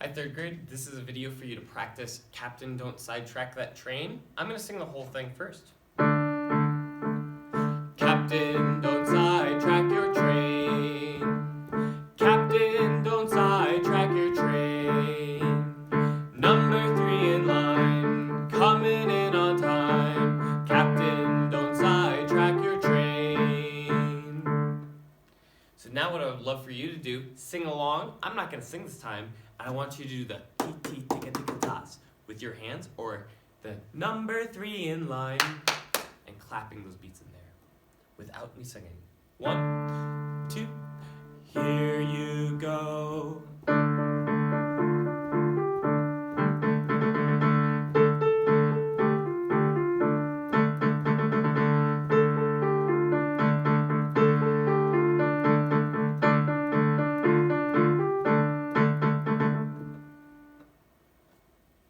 Hi, third grade. This is a video for you to practice Captain, Don't Sidetrack That Train. I'm going to sing the whole thing first. Captain, don't sidetrack your train. Captain, don't sidetrack your train. Number 3 in line, coming in on time. Captain, don't sidetrack your train. So now what I would love for you to do, sing along. I'm not going to sing this time. I want you to do the ti-ti-ticka-ticka-tas with your hands, or the number 3 in line, and clapping those beats in there without me singing. 1, 2, here you go.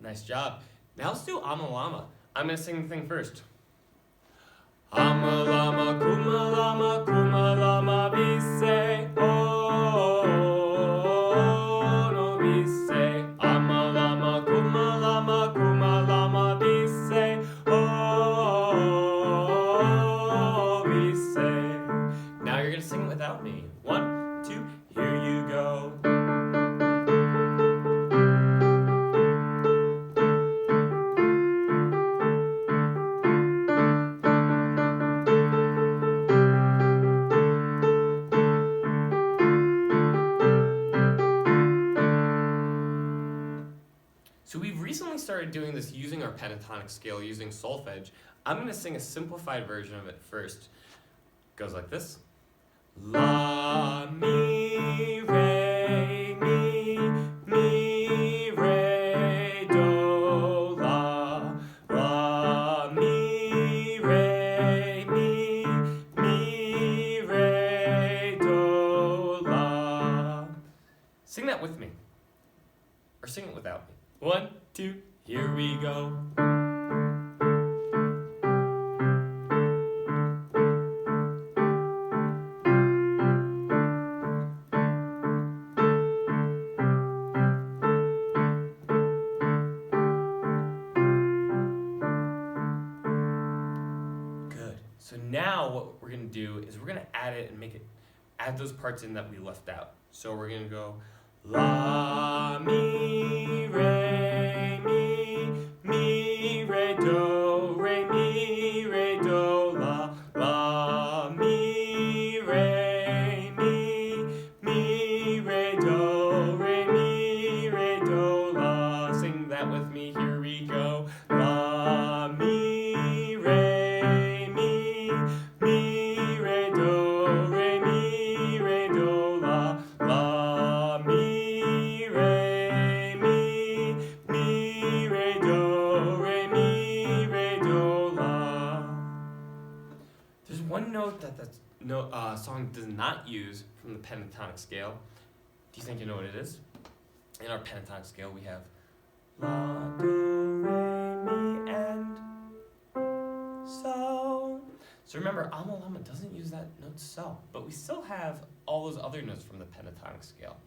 Nice job. Now let's do Lama. I'm going to sing the thing first. Lama, kuma lama, vise, oh, no vise. Lama, kuma lama, vise, oh, vise. Now you're going to sing it without me. 1, 2, here you go. So we've recently started doing this using our pentatonic scale, using solfege. I'm going to sing a simplified version of it first. It goes like this. La, mi, re, do, la. La, mi, re, do, la. Sing that with me. Or sing it without me. 1, 2, here we go. Good. So now what we're going to do is we're going to add it and add those parts in that we left out. So we're going to go la, mi, re, do, la. La, mi, re, do, la. Sing that with me, here we go. La, mi, re, do, la. La, mi, re, do, la. There's one note that song does not use from the pentatonic scale. Do you think you know what it is? In our pentatonic scale, we have La, Do, Re, Mi, and So. So remember, Lama doesn't use that note So, but we still have all those other notes from the pentatonic scale.